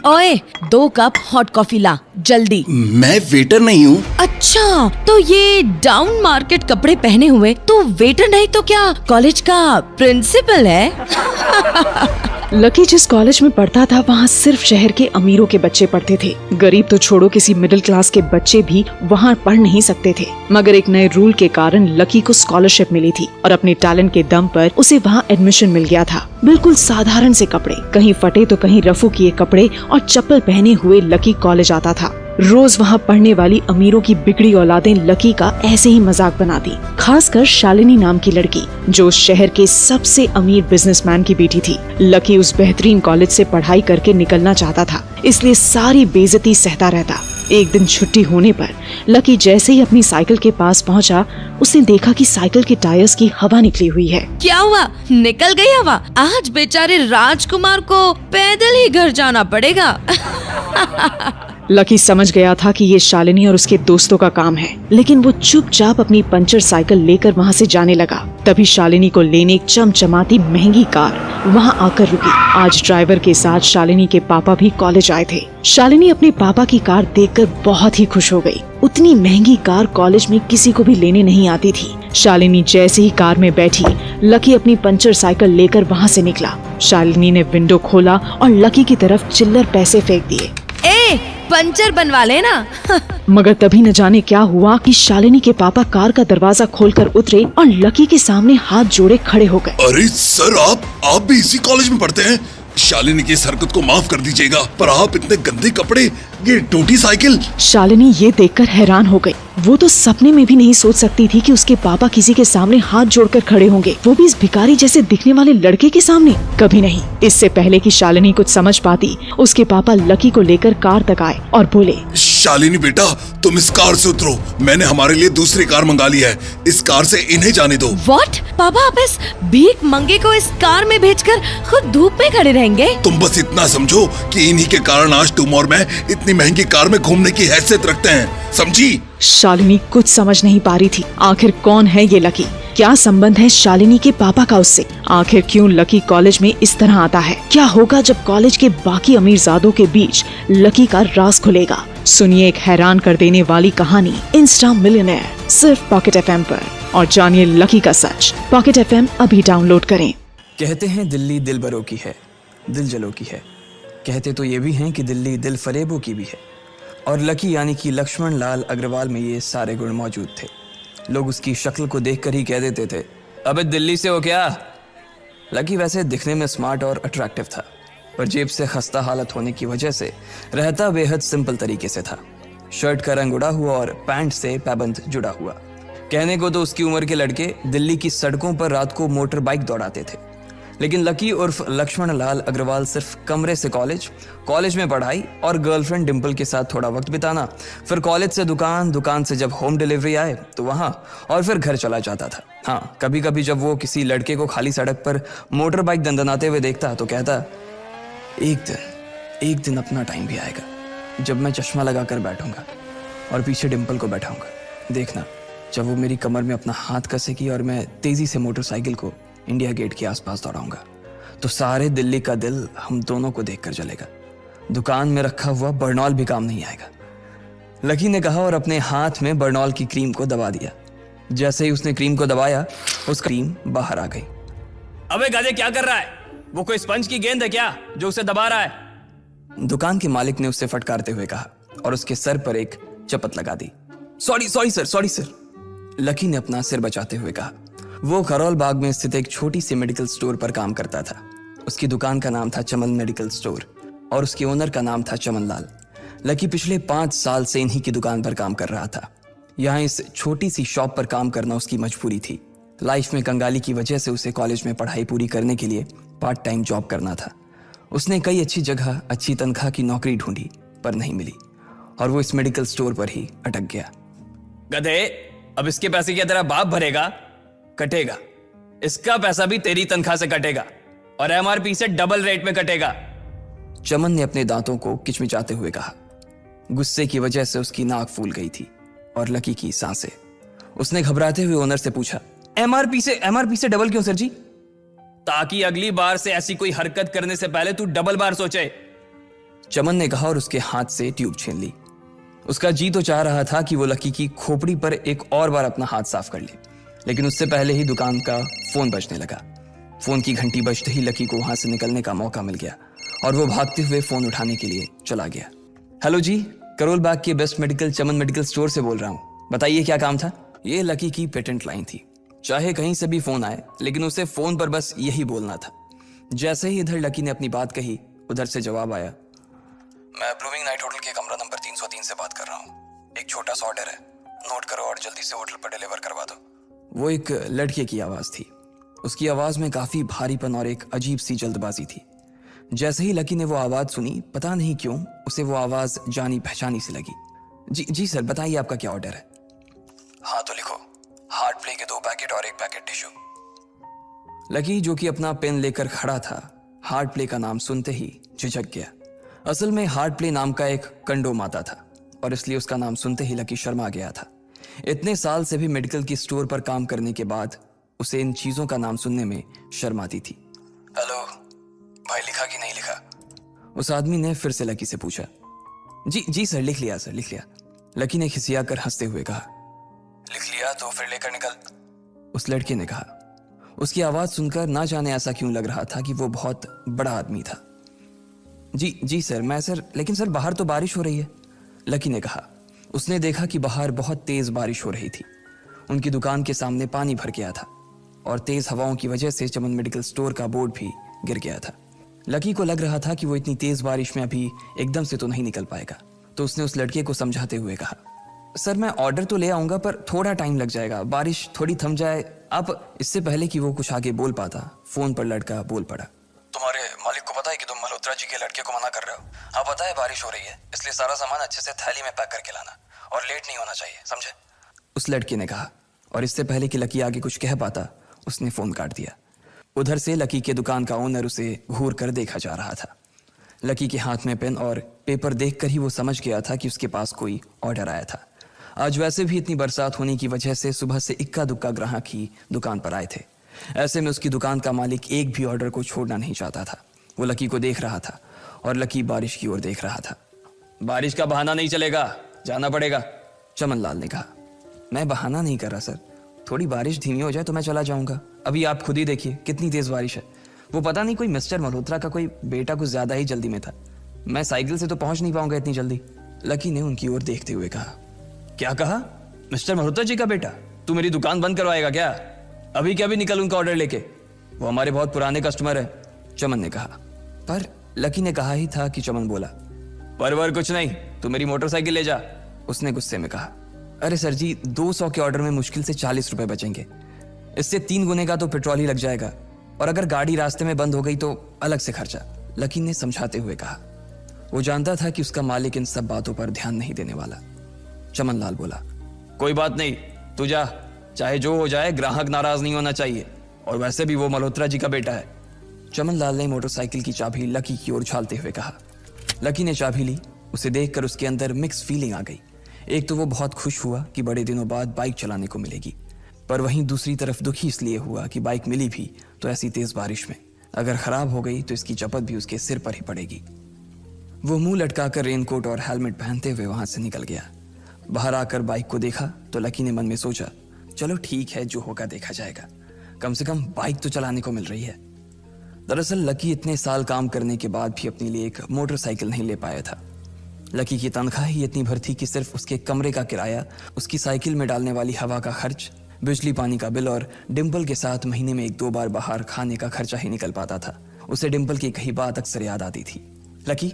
ओए 2 cup hot coffee ला जल्दी। मैं वेटर नहीं हूँ। अच्छा, तो ये डाउन मार्केट कपड़े पहने हुए तो वेटर नहीं तो क्या कॉलेज का प्रिंसिपल है? लकी जिस कॉलेज में पढ़ता था वहाँ सिर्फ शहर के अमीरों के बच्चे पढ़ते थे। गरीब तो छोड़ो, किसी मिडिल क्लास के बच्चे भी वहाँ पढ़ नहीं सकते थे। मगर एक नए रूल के कारण लकी को स्कॉलरशिप मिली थी और अपने टैलेंट के दम पर उसे वहाँ एडमिशन मिल गया था। बिल्कुल साधारण से कपड़े, कहीं फटे तो कहीं रफू किए कपड़े और चप्पल पहने हुए लकी कॉलेज आता था। रोज वहाँ पढ़ने वाली अमीरों की बिगड़ी औलादें लकी का ऐसे ही मजाक बनाती, खासकर शालिनी नाम की लड़की जो उस शहर के सबसे अमीर बिजनेसमैन की बेटी थी। लकी उस बेहतरीन कॉलेज से पढ़ाई करके निकलना चाहता था, इसलिए सारी बेइज्जती सहता रहता। एक दिन छुट्टी होने पर लकी जैसे ही अपनी साइकिल के पास पहुंचा, उसने देखा कि साइकिल के टायर्स की हवा निकली हुई है। क्या हुआ? निकल गई हवा? आज बेचारे राजकुमार को पैदल ही घर जाना पड़ेगा। लकी समझ गया था कि ये शालिनी और उसके दोस्तों का काम है, लेकिन वो चुपचाप अपनी पंचर साइकिल लेकर वहाँ से जाने लगा। तभी शालिनी को लेने एक चमचमाती महंगी कार वहाँ आकर रुकी। आज ड्राइवर के साथ शालिनी के पापा भी कॉलेज आए थे। शालिनी अपने पापा की कार देखकर बहुत ही खुश हो गई। उतनी महंगी कार कॉलेज में किसी को भी लेने नहीं आती थी। शालिनी जैसे ही कार में बैठी, लकी अपनी पंचर साइकिल लेकर वहाँ से निकला। शालिनी ने विंडो खोला और लकी की तरफ चिल्लर पैसे फेंक दिए। पंचर बनवा लेना। मगर तभी न जाने क्या हुआ कि शालिनी के पापा कार का दरवाजा खोलकर उतरे और लकी के सामने हाथ जोड़े खड़े हो गए। अरे सर, आप भी इसी कॉलेज में पढ़ते हैं? शालिनी की इस हरकत को माफ कर दीजिएगा, पर आप इतने गंदे कपड़े, ये टूटी साइकिल। शालिनी ये देखकर हैरान हो गई। वो तो सपने में भी नहीं सोच सकती थी कि उसके पापा किसी के सामने हाथ जोड़कर खड़े होंगे, वो भी इस भिखारी जैसे दिखने वाले लड़के के सामने। कभी नहीं। इससे पहले कि शालिनी कुछ समझ पाती, उसके पापा लकी को लेकर कार तक आए और बोले, शालिनी बेटा, तुम इस कार से उतरो। मैंने हमारे लिए दूसरी कार मंगा ली है, इस कार से इन्हें जाने दो। व्हाट? पापा, आप इस भीख मंगे को इस कार में भेजकर खुद धूप में खड़े रहेंगे? तुम बस इतना समझो कि इन्हीं के कारण आज तुम और मैं इतनी महंगी कार में घूमने की हैसियत रखते हैं, समझी? शालिनी कुछ समझ नहीं पा रही थी। आखिर कौन है ये लकी? क्या संबंध है शालिनी के पापा का उससे? आखिर क्यों लकी कॉलेज में इस तरह आता है? क्या होगा जब कॉलेज के बाकी अमीरजादों के बीच लकी का राज खुलेगा? सुनिए एक हैरान कर देने वाली कहानी इंस्टा मिलियनेयर, सिर्फ पॉकेट एफएम पर, और जानिए लकी का सच। पॉकेट एफएम अभी डाउनलोड करें। कहते हैं दिल्ली दिल बरों की है, दिल जलों की है। कहते तो ये भी हैं कि दिल्ली दिल फरेबों की भी है। और लकी यानी कि लक्ष्मण लाल अग्रवाल में ये सारे गुण मौजूद थे। लोग उसकी शक्ल को देखकर ही कह देते थे, अबे दिल्ली से हो क्या? लकी वैसे दिखने में स्मार्ट और अट्रैक्टिव था, पर जेब से खस्ता हालत होने की वजह से रहता बेहद सिंपल तरीके से था। शर्ट का रंग उड़ा हुआ और पैंट से पैबंद जुड़ा हुआ। कहने को तो उसकी उम्र के लड़के दिल्ली की सड़कों पर रात को मोटर बाइक दौड़ाते थे, लेकिन लकी उर्फ लक्ष्मण लाल अग्रवाल सिर्फ कमरे से कॉलेज में पढ़ाई और गर्लफ्रेंड डिम्पल के साथ थोड़ा वक्त बिताना, फिर कॉलेज से दुकान, दुकान से जब होम डिलीवरी आए तो वहाँ, और फिर घर चला जाता था। हाँ, कभी कभी जब वो किसी लड़के को खाली सड़क पर मोटर बाइक दंदनाते हुए देखता तो कहता, एक दिन अपना टाइम भी आएगा जब मैं चश्मा लगा कर बैठूंगा और पीछे डिम्पल को बैठाऊंगा। देखना, जब वो मेरी कमर में अपना हाथ कसेगी और मैं तेजी से मोटरसाइकिल को इंडिया गेट के आसपास दौड़ाऊंगा, तो सारे दिल्ली का दिल हम दोनों को देखकर जलेगा। दुकान में रखा हुआ बर्नॉल भी काम नहीं आएगा। लकी ने कहा और अपने हाथ में बर्नॉल की क्रीम को दबा दिया। जैसे ही उसने क्रीम को दबाया, उसका क्रीम बाहर आ गई। अबे गधे, क्या कर रहा है? वो कोई स्पंज की गेंद है क्या जो उसे दबा रहा है? दुकान के मालिक ने उससे फटकारते हुए कहा और उसके सर पर एक चपत लगा दी। Sorry sir. लकी ने अपना सिर बचाते हुए कहा। वो खरौल बाग में स्थित एक छोटी सी मेडिकल स्टोर पर काम करता था। उसकी दुकान का नाम था चमन मेडिकल स्टोर और उसके ओनर का नाम था चमन लाल। लकी पिछले 5 साल से इन्हीं की दुकान पर काम कर रहा था। यहाँ इस छोटी सी शॉप पर काम करना उसकी मजबूरी थी। लाइफ में कंगाली की वजह से उसे कॉलेज में पढ़ाई पूरी करने के लिए पार्ट टाइम जॉब करना था। उसने कई अच्छी जगह अच्छी तनख्वाह की नौकरी ढूंढी पर नहीं मिली और वो इस मेडिकल स्टोर पर ही अटक गया। गधे, अब इसके पैसे क्या तेरा बाप भरेगा? कटेगा। इसका पैसा भी तेरी तनख्वाह से कटेगा और एमआरपी से डबल रेट में कटेगा। चमन ने अपने दांतों को किचमिचाते हुए कहा। गुस्से की वजह से उसकी नाक फूल गई थी और लकी की सांसें। उसने घबराते हुए ओनर से पूछा, एमआरपी से डबल क्यों सर जी? ताकि अगली बार से ऐसी कोई हरकत करने से पहले तू डबल बार सोचे। चमन ने कहा और उसके हाथ से ट्यूब छीन ली। उसका जी तो चाह रहा था कि वो लकी की खोपड़ी पर एक और बार अपना हाथ साफ कर ले, लेकिन उससे पहले ही दुकान का फोन बजने लगा। फोन की घंटी बजते ही लकी को वहां से निकलने का मौका मिल गया और वो भागते हुए फोन उठाने के लिए चला गया। हेलो जी, करोल बाग के बेस्ट मेडिकल चमन मेडिकल स्टोर से बोल रहा हूँ, बताइए क्या काम था। ये लकी की पेटेंट लाइन थी, चाहे कहीं से भी फोन आए लेकिन उसे फोन पर बस यही बोलना था। जैसे ही इधर लकी ने अपनी बात कही, उधर से जवाब आया, मैं ब्लूमिंग नाइट होटल के कमरा नंबर 303 से बात कर रहा हूँ। एक छोटा सा ऑर्डर है, नोट करो और जल्दी से होटल पर डिलीवर करवा दो। वो एक लड़के की आवाज थी। उसकी आवाज में काफी भारीपन और एक अजीब सी जल्दबाजी थी। जैसे ही लकी ने वो आवाज सुनी, पता नहीं क्यों उसे वो आवाज जानी पहचानी सी लगी। जी सर, बताइए आपका क्या ऑर्डर है। हाँ तो लिखो, हार्ट प्ले के 2 पैकेट और 1 पैकेट टिश्यू। लकी जो कि अपना पेन लेकर खड़ा था, हार्ट प्ले का नाम सुनते ही झिझक गया। असल में हार्ट प्ले नाम का एक कंडो माता था और इसलिए उसका नाम सुनते ही लकी शर्मा गया था। इतने साल से भी मेडिकल की स्टोर पर काम करने के बाद उसे इन चीजों का नाम सुनने में शर्म आती थी। हेलो भाई, लिखा कि नहीं लिखा? उस आदमी ने फिर से लकी से पूछा। जी सर, लिख लिया सर, लिख लिया। लकी ने खिसिया कर हंसते हुए कहा। लिख लिया तो फिर लेकर निकल, उस लड़के ने कहा। उसकी आवाज सुनकर ना जाने ऐसा क्यों लग रहा था कि वो बहुत बड़ा आदमी था। जी सर, मैं सर, लेकिन सर बाहर तो बारिश हो रही है, लकी ने कहा। उसने देखा कि बाहर बहुत तेज बारिश हो रही थी। उनकी दुकान के सामने पानी भर गया था और तेज हवाओं की वजह से चमन मेडिकल स्टोर का बोर्ड भी गिर गया था। लकी को लग रहा था कि वो इतनी तेज बारिश में अभी एकदम से तो नहीं निकल पाएगा, तो उसने उस लड़के को समझाते हुए कहा, सर मैं ऑर्डर तो ले आऊंगा पर थोड़ा टाइम लग जाएगा, बारिश थोड़ी थम जाए आप। इससे पहले कि वो कुछ आगे बोल पाता, फोन पर लड़का बोल पड़ा। तुम्हारे मालिक को पता है कि तुम मल्होत्रा जी के लड़के को मना कर रहे हो? हाँ पता है, बारिश हो रही है, इसलिए सारा सामान अच्छे से थैली में पैक करके लाना और लेट नहीं होना चाहिए, समझे? उस लड़के ने कहा और इससे पहले कि लकी आगे कुछ कह पाता, उसने फोन काट दिया। उधर से लकी के दुकान का ओनर उसे घूर कर देखा जा रहा था। लकी के हाथ में पेन और पेपर देखकर ही वो समझ गया था कि उसके पास कोई ऑर्डर आया था। आज वैसे भी इतनी बरसात होने की वजह से सुबह से इक्का दुक्का ग्राहक ही दुकान पर आए थे। ऐसे में उसकी दुकान का मालिक एक भी ऑर्डर को छोड़ना नहीं चाहता था। वो लकी को देख रहा था और लकी बारिश की ओर देख रहा था। बारिश का बहाना नहीं चलेगा, जाना पड़ेगा, चमन लाल ने कहा। मैं बहाना नहीं कर रहा सर, थोड़ी बारिश धीमी हो जाए तो मैं चला जाऊंगा। अभी आप खुद ही देखिए कितनी तेज बारिश है। वो पता नहीं कोई मिस्टर मल्होत्रा का कोई बेटा कुछ ज्यादा ही जल्दी में था, मैं साइकिल से तो पहुंच नहीं पाऊंगा इतनी जल्दी। लकी ने उनकी ओर देखते हुए कहा। क्या कहा? मिस्टर मल्होत्रा जी का बेटा? तू मेरी दुकान बंद करवाएगा क्या? अभी क्या भी निकल उनका ऑर्डर लेके, वो हमारे बहुत पुराने कस्टमर है, चमन ने कहा। पर लकी ने कहा ही था कि चमन बोला, पर कुछ नहीं, तू मेरी मोटरसाइकिल ले जा, उसने गुस्से में कहा। अरे सर जी, 200 के ऑर्डर में मुश्किल से 40 रुपए बचेंगे, इससे 3 गुने का तो पेट्रोल ही लग जाएगा, और अगर गाड़ी रास्ते में बंद हो गई तो अलग से खर्चा, लकी ने समझाते हुए कहा। वो जानता था कि उसका मालिक इन सब बातों पर ध्यान नहीं देने वाला। चमन लाल बोला, कोई बात नहीं, तू जा, चाहे जो हो जाए ग्राहक नाराज नहीं होना चाहिए, और वैसे भी वो मल्होत्रा जी का बेटा है। चमन लाल ने मोटरसाइकिल की चाबी लकी की ओर उछालते हुए कहा। लकी ने चाबी ली। उसे देखकर उसके अंदर मिक्स फीलिंग आ गई। एक तो वो बहुत खुश हुआ कि बड़े दिनों बाद बाइक चलाने को मिलेगी, पर वहीं दूसरी तरफ दुखी इसलिए हुआ कि बाइक मिली भी तो ऐसी तेज बारिश में, अगर खराब हो गई तो इसकी चपत भी उसके सिर पर ही पड़ेगी। वो मुंह लटकाकर रेनकोट और हेलमेट पहनते हुए वहां से निकल गया। बाहर आकर बाइक को देखा तो लकी ने मन में सोचा, चलो ठीक है, जो होगा देखा जाएगा, कम से कम बाइक तो चलाने को मिल रही है। दरअसल लकी इतने साल काम करने के बाद भी अपने लिए एक मोटरसाइकिल नहीं ले पाया था। लकी की तनख्वाह ही इतनी भर थी कि सिर्फ उसके कमरे का किराया, उसकी साइकिल में डालने वाली हवा का खर्च, बिजली पानी का बिल और डिम्पल के साथ महीने में 1-2 बार बाहर खाने का खर्चा ही निकल पाता था। उसे डिम्पल की कही बात अक्सर याद आती थी, लकी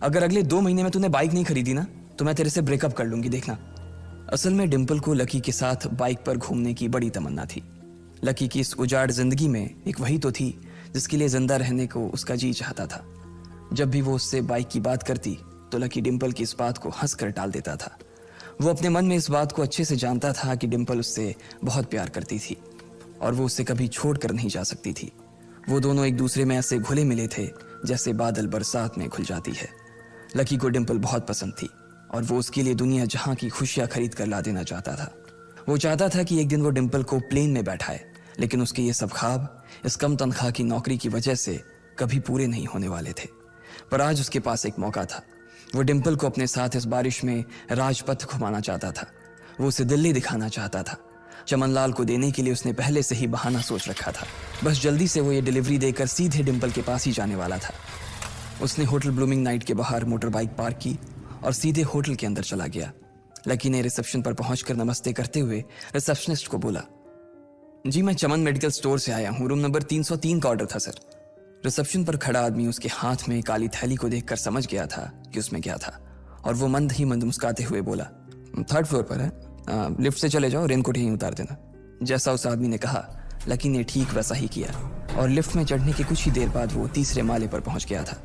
अगर अगले 2 महीने में तूने बाइक नहीं खरीदी ना तो मैं तेरे से ब्रेकअप कर लूंगी, देखना। असल में डिम्पल को लकी के साथ बाइक पर घूमने की बड़ी तमन्ना थी। लकी की इस उजाड़ जिंदगी में एक वही तो थी जिसके लिए जिंदा रहने को उसका जी चाहता था। जब भी वो उससे बाइक की बात करती तो लकी डिम्पल की इस बात को हंसकर टाल देता था। वो अपने मन में इस बात को अच्छे से जानता था कि डिम्पल उससे बहुत प्यार करती थी और वो उससे कभी छोड़ कर नहीं जा सकती थी। वो दोनों एक दूसरे में ऐसे घुले मिले थे जैसे बादल बरसात में घुल जाती है। लकी को डिम्पल बहुत पसंद थी और वो उसके लिए दुनिया जहां की खुशियां खरीद कर ला देना चाहता था। वो चाहता था कि एक दिन वो डिम्पल को प्लेन में बैठाए, लेकिन उसके ये सब ख्वाब इस कम तनख्वाह की नौकरी की वजह से कभी पूरे नहीं होने वाले थे। पर आज उसके पास एक मौका था। वो डिम्पल को अपने साथ इस बारिश में राजपथ घुमाना चाहता था। वो उसे दिल्ली दिखाना चाहता था। चमनलाल को देने के लिए उसने पहले से ही बहाना सोच रखा था। बस जल्दी से वो ये डिलीवरी देकर सीधे डिम्पल के पास ही जाने वाला था। उसने होटल ब्लूमिंग नाइट के बाहर मोटर बाइक पार्क की और सीधे होटल के अंदर चला गया। लकी ने रिसेप्शन पर पहुंचकर नमस्ते करते हुए रिसेप्शनिस्ट को बोला, जी मैं चमन मेडिकल स्टोर से आया हूँ, रूम नंबर 303 का ऑर्डर था सर। रिसेप्शन पर खड़ा आदमी उसके हाथ में काली थैली को देखकर समझ गया था कि उसमें क्या था और वो मंद ही मंद मुस्कुराते हुए बोला, 3rd फ्लोर पर है, लिफ्ट से चले जाओ, रेनकोट यहीं उतार देना। जैसा उस आदमी ने कहा लकी ने ठीक वैसा ही किया और लिफ्ट में चढ़ने के कुछ ही देर बाद वो 3रे माले पर पहुंच गया था।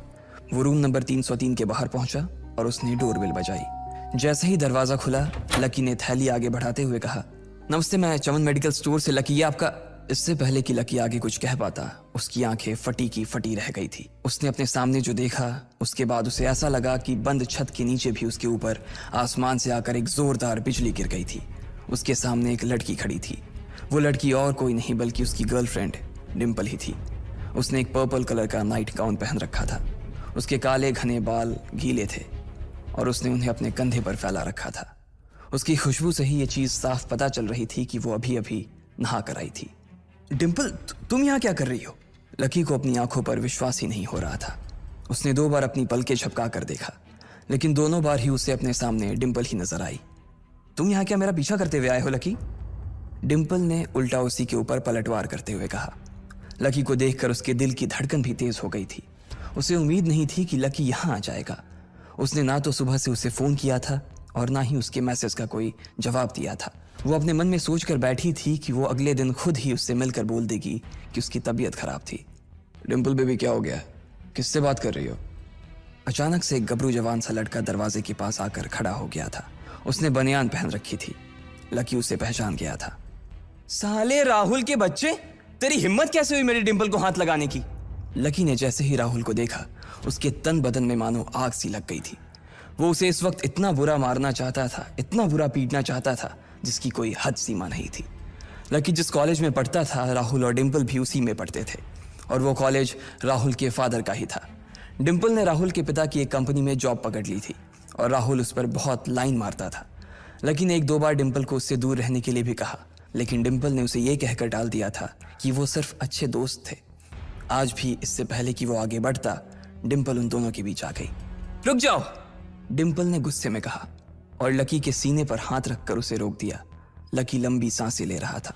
वो रूम नंबर 303 के बाहर पहुंचा और उसने डोरबेल बजाई। जैसे ही दरवाजा खुला लकी ने थैली आगे बढ़ाते हुए कहा, नमस्ते, मैं चमन मेडिकल स्टोर से लकी, ये आपका। इससे पहले कि लकी आगे कुछ कह पाता उसकी आंखें फटी की फटी रह गई थी। उसने अपने सामने जो देखा उसके बाद उसे ऐसा लगा कि बंद छत के नीचे भी उसके ऊपर आसमान से आकर एक जोरदार बिजली गिर गई थी। उसके सामने एक लड़की खड़ी थी। वो लड़की और कोई नहीं बल्कि उसकी गर्लफ्रेंड डिम्पल ही थी। उसने एक पर्पल कलर का नाइट गाउन पहन रखा था। उसके काले घने बाल गीले थे और उसने उन्हें अपने कंधे पर फैला रखा था। उसकी खुशबू से ही ये चीज साफ पता चल रही थी कि वो अभी अभी नहा कर आई थी। डिम्पल, तुम यहाँ क्या कर रही हो? लकी को अपनी आंखों पर विश्वास ही नहीं हो रहा था। उसने 2 बार अपनी पलकें झपका कर देखा, लेकिन दोनों बार ही उसे अपने सामने डिम्पल ही नजर आई। तुम यहाँ क्या मेरा पीछा करते हुए आए हो लकी? डिम्पल ने उल्टा उसी के ऊपर पलटवार करते हुए कहा। लकी को देखकर उसके दिल की धड़कन भी तेज हो गई थी। उसे उम्मीद नहीं थी कि लकी यहाँ आ जाएगा। उसने ना तो सुबह से उसे फोन किया था और ना ही उसके मैसेज का कोई जवाब दिया था। वो अपने मन में सोचकर बैठी थी कि वो अगले दिन खुद ही उससे मिलकर बोल देगी कि उसकी तबीयत खराब थी। डिम्पल बेबी, क्या हो गया? किससे बात कर रही हो? अचानक से एक गबरू जवान सा लड़का दरवाजे के पास आकर खड़ा हो गया था। उसने बनियान पहन रखी थी। लकी उसे पहचान गया था। साले राहुल के बच्चे, तेरी हिम्मत कैसे हुई मेरी डिम्पल को हाथ लगाने की? लकी ने जैसे ही राहुल को देखा उसके तन बदन में मानो आग सी लग गई थी। वो उसे इस वक्त इतना बुरा मारना चाहता था, इतना बुरा पीटना चाहता था जिसकी कोई हद सीमा नहीं थी। लकी जिस कॉलेज में पढ़ता था राहुल और डिम्पल भी उसी में पढ़ते थे और वो कॉलेज राहुल के फादर का ही था। डिम्पल ने राहुल के पिता की एक कंपनी में जॉब पकड़ ली थी और राहुल उस पर बहुत लाइन मारता था। लकी ने 1-2 बार डिम्पल को उससे दूर रहने के लिए भी कहा, लेकिन डिम्पल ने उसे ये कहकर टाल दिया था कि वो सिर्फ अच्छे दोस्त थे। आज भी इससे पहले कि वो आगे बढ़ता डिम्पल उन दोनों के बीच आ गई। रुक जाओ, डिम्पल ने गुस्से में कहा और लकी के सीने पर हाथ रखकर उसे रोक दिया। लकी लंबी सांसें ले रहा था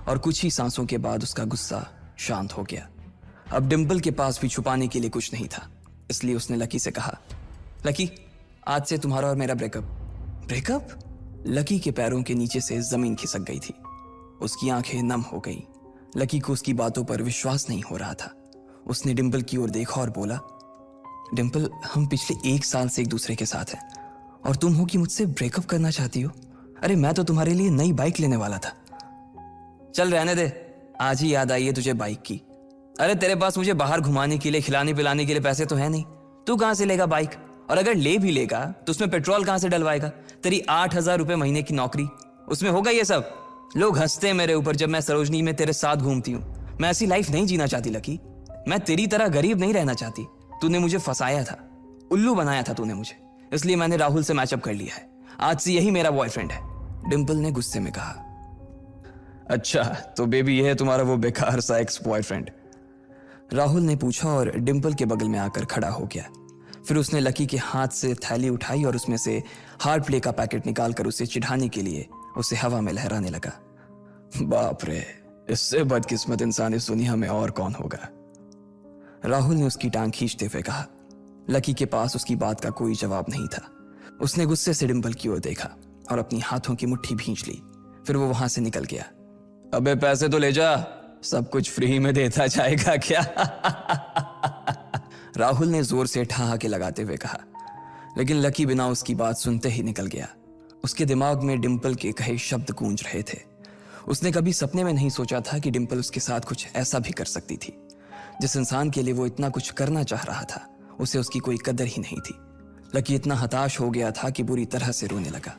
और कुछ ही सांसों के बाद उसका गुस्सा शांत हो गया। अब डिम्पल के पास भी छुपाने के लिए कुछ नहीं था, इसलिए उसने लकी से कहा, लकी, आज से तुम्हारा और मेरा ब्रेकअप। ब्रेकअप? लकी के पैरों के नीचे से जमीन खिसक गई थी। उसकी आंखें नम हो गईं। लकी को उसकी बातों पर विश्वास नहीं हो रहा था। उसने डिम्पल की ओर देखा और बोला, डिम्पल, हम पिछले 1 साल से एक दूसरे के साथ हैं और तुम हो कि मुझसे ब्रेकअप करना चाहती हो? अरे मैं तो तुम्हारे लिए नई बाइक लेने वाला था। चल रहने दे, आज ही याद आई है तुझे बाइक की। अरे तेरे पास मुझे बाहर घुमाने के लिए, खिलाने पिलाने के लिए पैसे तो है नहीं। तू कहां से लेगा बाइक? और अगर ले भी लेगा तो उसमें पेट्रोल कहां से डलवाएगा? तेरी 8,000 रुपए महीने की नौकरी, उसमें होगा ये सब? लोग हंसते हैं मेरे ऊपर जब मैं सरोजनी में तेरे साथ घूमती हूँ। मैं ऐसी लाइफ नहीं जीना चाहती लकी। मैं तेरी तरह गरीब नहीं रहना चाहती। तूने मुझे फंसाया था, उल्लू बनाया था तूने मुझे, इसलिए मैंने राहुल से मैचअप कर लिया है। आज से यही मेरा बॉयफ्रेंड है, डिम्पल ने गुस्से में कहा। अच्छा, तो बेबी ये है तुम्हारा वो बेकार सा एक्स बॉयफ्रेंड? राहुल ने पूछा और डिम्पल के बगल में आकर खड़ा हो गया। फिर उसने लकी के हाथ से थैली उठाई और उसमें से हार्ड प्ले का पैकेट निकालकर उसे चिढ़ाने के लिए उसे हवा में लहराने लगा। बाप रे, इससे बदकिस्मत इंसान इस दुनिया में और कौन होगा? राहुल ने उसकी टांग खींचते हुए कहा। लकी के पास उसकी बात का कोई जवाब नहीं था। उसने गुस्से से डिम्पल की ओर देखा और अपनी हाथों की मुट्ठी भींच ली। फिर वो वहां से निकल गया। अबे पैसे तो ले जा, सब कुछ फ्री में देता जाएगा क्या? राहुल ने जोर से ठहाके लगाते हुए कहा, लेकिन लकी बिना उसकी बात सुनते ही निकल गया। उसके दिमाग में डिम्पल के कहे शब्द गूंज रहे थे। उसने कभी सपने में नहीं सोचा था कि डिम्पल उसके साथ कुछ ऐसा भी कर सकती थी। जिस इंसान के लिए वो इतना कुछ करना चाह रहा था उसे उसकी कोई कदर ही नहीं थी। लकी इतना हताश हो गया था कि बुरी तरह से रोने लगा।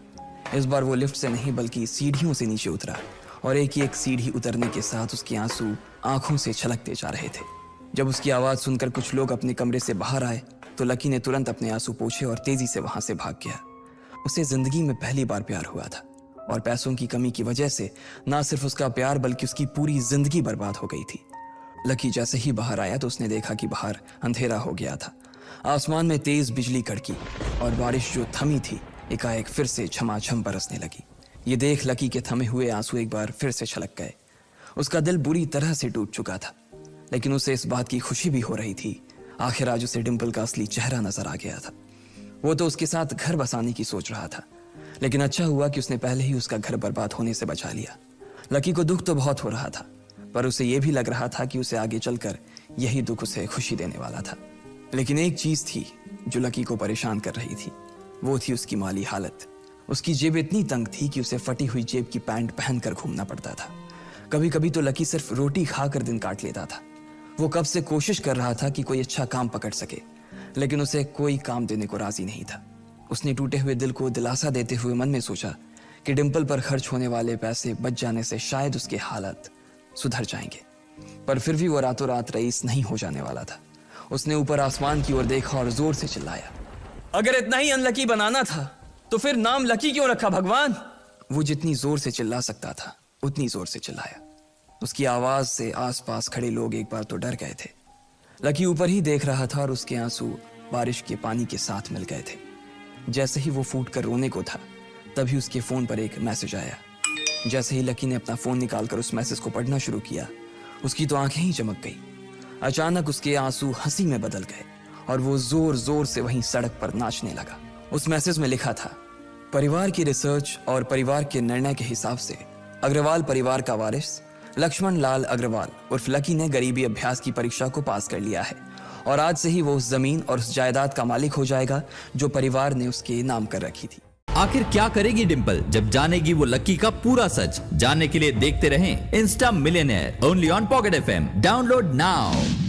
इस बार वो लिफ्ट से नहीं बल्कि सीढ़ियों से नीचे उतरा और एक ही एक सीढ़ी उतरने के साथ उसके आंसू आंखों से छलकते जा रहे थे। जब उसकी आवाज सुनकर कुछ लोग अपने कमरे से बाहर आए तो लकी ने तुरंत अपने आंसू पोंछे और तेजी से वहां से भाग गया। उसे जिंदगी में पहली बार प्यार हुआ था और पैसों की कमी की वजह से ना सिर्फ उसका प्यार बल्कि उसकी पूरी जिंदगी बर्बाद हो गई थी। लकी जैसे ही बाहर आया तो उसने देखा कि बाहर अंधेरा हो गया था। आसमान में तेज बिजली कड़की और बारिश जो थमी थी एकाएक फिर से झमाझम बरसने लगी। ये देख लकी के थमे हुए आंसू एक बार फिर से छलक गए। उसका दिल बुरी तरह से टूट चुका था, लेकिन उसे इस बात की खुशी भी हो रही थी। आखिर आज उसे डिंपल का असली चेहरा नजर आ गया था। वो तो उसके साथ घर बसाने की सोच रहा था, लेकिन अच्छा हुआ कि उसने पहले ही उसका घर बर्बाद होने से बचा लिया। लकी को दुख तो बहुत हो रहा था, पर उसे यह भी लग रहा था कि उसे आगे चलकर यही दुख उसे खुशी देने वाला था। लेकिन एक चीज थी जो लकी को परेशान कर रही थी, वो थी उसकी माली हालत। उसकी जेब इतनी तंग थी कि उसे फटी हुई जेब की पैंट पहनकर घूमना पड़ता था। कभी कभी तो लकी सिर्फ रोटी खाकर दिन काट लेता था। वो कब से कोशिश कर रहा था कि कोई अच्छा काम पकड़ सके, लेकिन उसे कोई काम देने को राजी नहीं था। उसने टूटे हुए दिल को दिलासा देते हुए मन में सोचा कि डिंपल पर खर्च होने वाले पैसे बच जाने से शायद उसके हालत सुधर जाएंगे, पर फिर भी वो रातों रात रईस नहीं हो जाने वाला था। उसने ऊपर आसमान की ओर देखा और जोर से चिल्लाया, अगर इतना ही अनलकी बनाना था तो फिर नाम लकी क्यों रखा भगवान? वो जितनी जोर से चिल्ला सकता था उतनी जोर से चिल्लाया। उसकी आवाज से आसपास खड़े लोग एक बार तो डर गए थे। लकी ऊपर ही देख रहा था और उसके आंसू बारिश के पानी के साथ मिल गए थे। जैसे ही वो फूट कर रोने को था, तभी उसके फोन पर एक मैसेज आया। जैसे ही लकी ने अपना फोन निकालकर उस मैसेज को पढ़ना शुरू किया, उसकी तो आंखें ही चमक गई। अचानक उसके आंसू हंसी में बदल गए और वो जोर जोर से वहीं सड़क पर नाचने लगा। उस मैसेज में लिखा था, परिवार की रिसर्च और परिवार के निर्णय के हिसाब से अग्रवाल परिवार का वारिस लक्ष्मण लाल अग्रवाल उर्फ लकी ने गरीबी अभ्यास की परीक्षा को पास कर लिया है और आज से ही वो उस जमीन और उस जायदाद का मालिक हो जाएगा जो परिवार ने उसके नाम कर रखी थी। आखिर क्या करेगी डिंपल जब जानेगी वो लकी का पूरा सच? जानने के लिए देखते रहें Insta millionaire only on pocket FM। Download now.